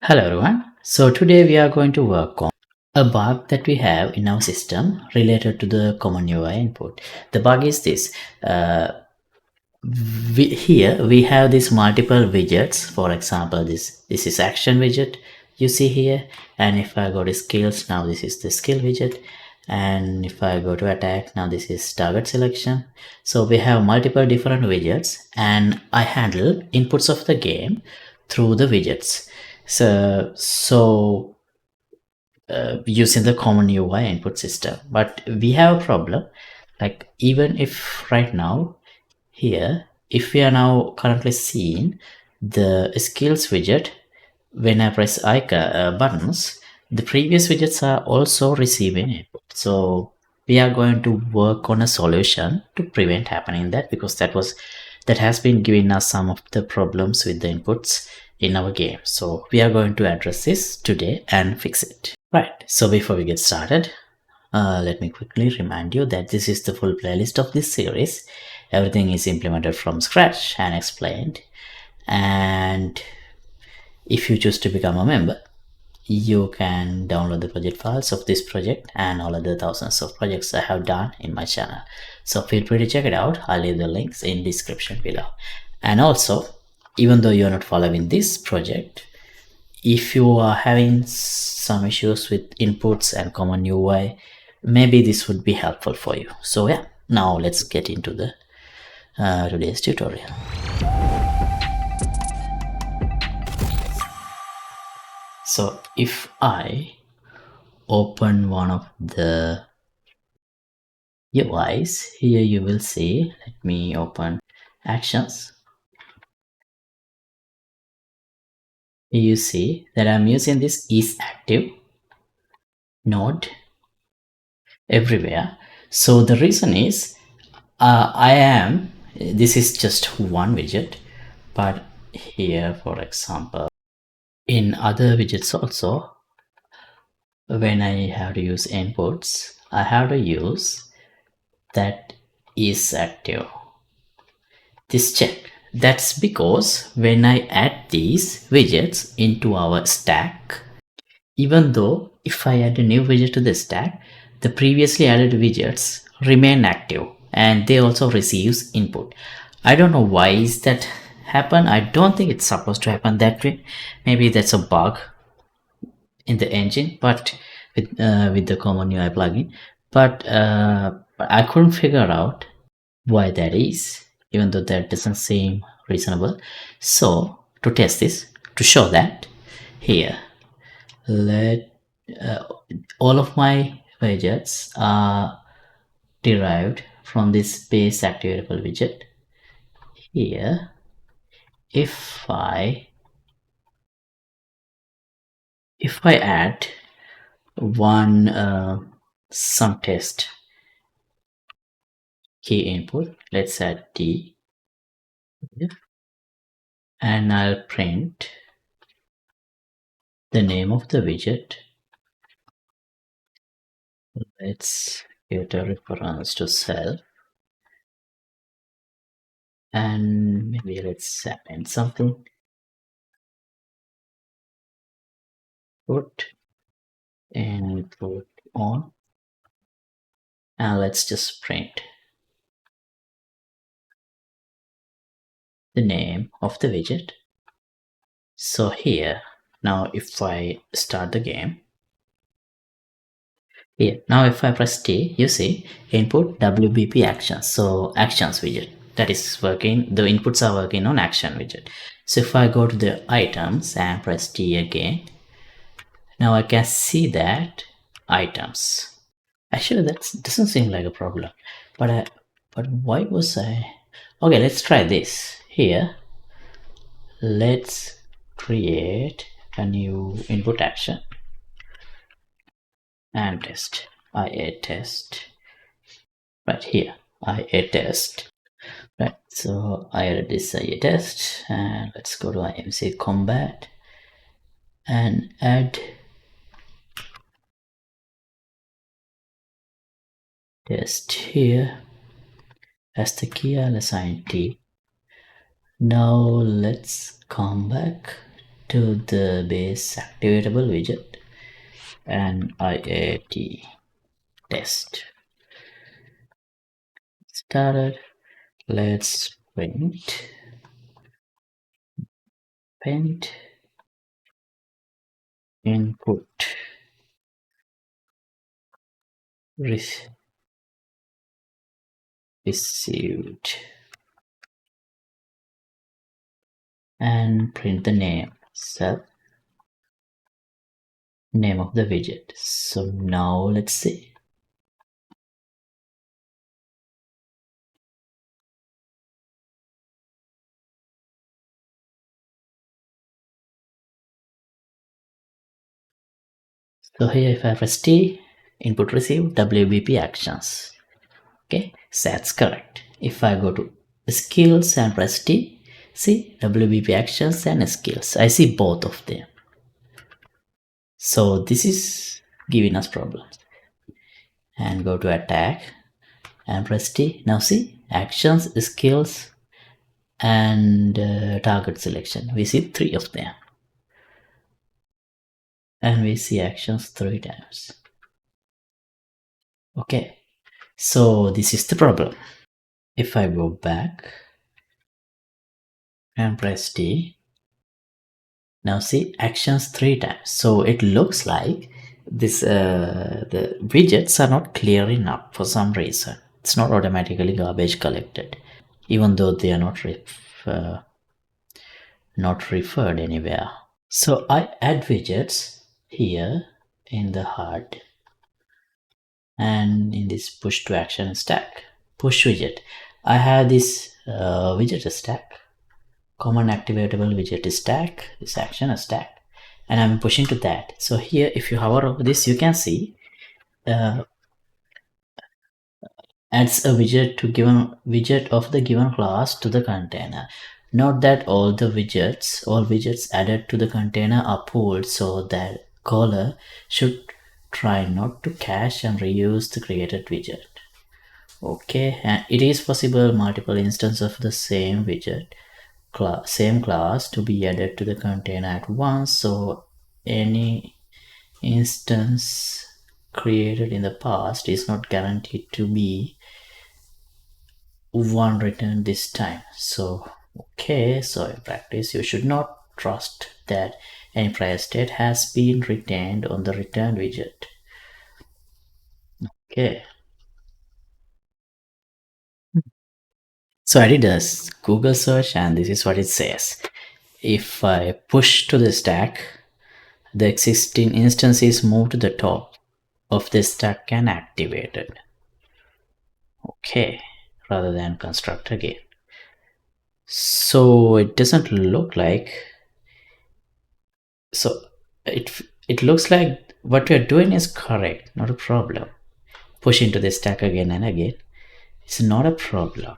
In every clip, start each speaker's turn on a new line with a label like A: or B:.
A: Hello everyone. So today we are going to work on a bug that we have in our system related to the CommonUI input. The bug is this. Here we have these multiple widgets. For example, this is action widget you see here, and if I go to skills, now this is the skill widget, and if I go to attack, now this is target selection. So we have multiple different widgets, and I handle inputs of the game through the widgets. So using the CommonUI input system, but we have a problem. Like, even if right now here, if we are now currently seeing the skills widget, when I press icon buttons, the previous widgets are also receiving input. So we are going to work on a solution to prevent happening that, because that has been giving us some of the problems with the inputs in our game. So we are going to address this today and fix it. Right, so before we get started, let me quickly remind you that this is the full playlist of this series. Everything is implemented from scratch and explained. And if you choose to become a member, you can download the project files of this project and all other thousands of projects I have done in my channel. So feel free to check it out. I'll leave the links in description below. And also, even though you're not following this project, if you are having some issues with inputs and CommonUI, maybe this would be helpful for you. So yeah, now let's get into the today's tutorial. So if I open one of the UIs, here you will see, let me open actions. Here you see that I'm using this is active node everywhere. So the reason is this is just one widget, but here, for example, in other widgets also, when I have to use inputs, I have to use that is active, this check. That's because when I add these widgets into our stack, even though if I add a new widget to the stack, the previously added widgets remain active and they also receives input. I don't know why is that happen. I don't think it's supposed to happen that way. Maybe that's a bug in the engine, but with the CommonUI plugin. But I couldn't figure out why that is, even though that doesn't seem reasonable. So to test this, to show that, here let all of my widgets are derived from this base activatable widget. Here, if I add one some test key input, let's add D, and I'll print the name of the widget. Let's get a reference to self, and maybe let's append something. Put input on, and let's just print the name of the widget. So here, now if I start the game, here, now if I press T, you see input WBP actions. So actions widget, that is working, the inputs are working on action widget. So if I go to the items and press T again, now I can see that items. Actually, that doesn't seem like a problem, but why was I? Okay, let's try this. Here, let's create a new input action and test. IA test. Right here, IA test. Right, so I added this IA test, and let's go to IMC Combat and add test here as the key. I'll assign T. Now let's come back to the base activatable widget and IAT test started. Let's print input received and print the name name of the widget. So now let's see. So here if I press T, input received WBP actions. Okay, so that's correct. If I go to skills and press T, see WBP actions and skills. I see both of them. So this is giving us problems. And go to attack and press T. Now see actions, skills and target selection. We see 3 of them. And we see actions 3 times. Okay, so this is the problem. If I go back and press T, now see actions 3 times. So it looks like this the widgets are not clear enough for some reason. It's not automatically garbage collected, even though they are not referred anywhere. So I add widgets here in the HUD and in this push to action stack, push widget. I have this widget stack, common activatable widget stack, this action stack, and I'm pushing to that. So here, if you hover over this, you can see adds a widget to given widget of the given class to the container. Note that all widgets added to the container are pooled, so that caller should try not to cache and reuse the created widget. Okay, and it is possible multiple instances of the same widget same class to be added to the container at once, so any instance created in the past is not guaranteed to be one returned this time. So okay, so in practice you should not trust that any prior state has been retained on the returned widget. Okay, so I did a Google search and this is what it says. If I push to the stack, the existing instance is moved to the top of the stack and activated. Okay, rather than construct again. So it doesn't look like, so it looks like what we are doing is correct, not a problem. Push into the stack again and again, it's not a problem.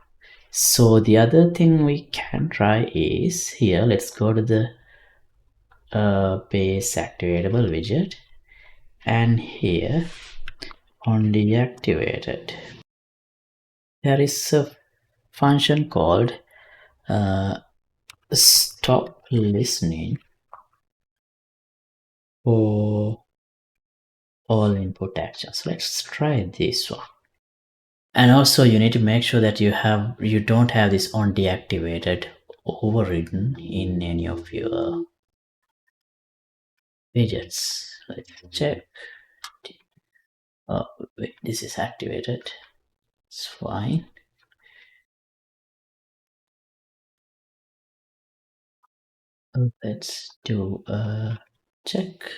A: So the other thing we can try is here, let's go to the base activatable widget, and here on deactivated there is a function called stop listening for all input actions. Let's try this one. And also you need to make sure that you don't have this on deactivated overridden in any of your widgets. Let's check. Oh wait, this is activated. It's fine. Let's do a check.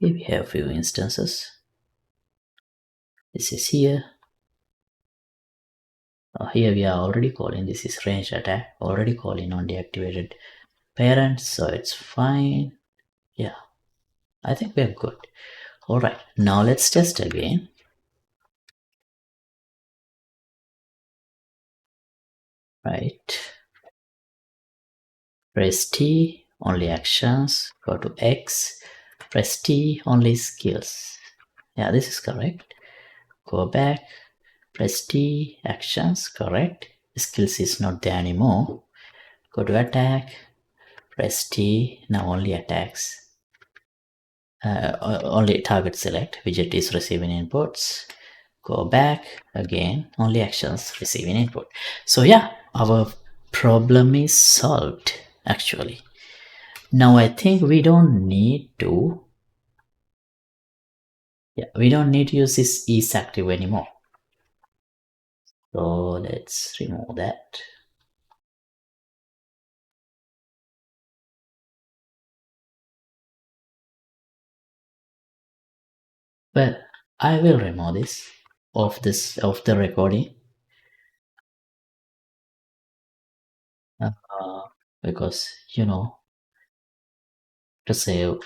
A: Okay, we have a few instances. This is here. Here we are already calling, this is range attack, already calling on deactivated parent, so it's fine. Yeah, I think we're good. All right, now let's test again. Right, press T, only actions, go to X, press T, only skills. Yeah, this is correct. Go back, press T, actions, correct. skills is not there anymore. Go to attack, press T, now only attacks. Only target select, widget is receiving inputs. Go back again, only actions receiving input. So yeah, our problem is solved actually. Now I think we don't need to use this 𝐸active anymore. So let's remove that. Well, I will remove this of the recording because to save,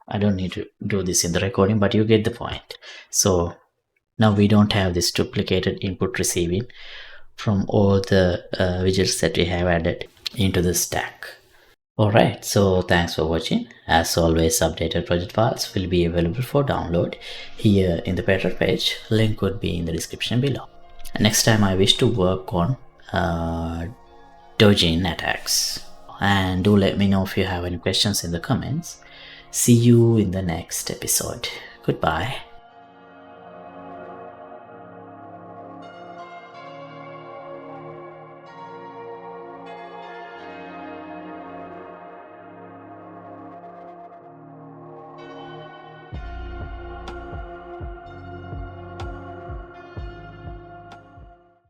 A: I don't need to do this in the recording, but you get the point. So now we don't have this duplicated input receiving from all the widgets that we have added into the stack. Alright, so thanks for watching. As always, updated project files will be available for download here in the Better page. Link would be in the description below. Next time I wish to work on dodging attacks. And do let me know if you have any questions in the comments. See you in the next episode. Goodbye.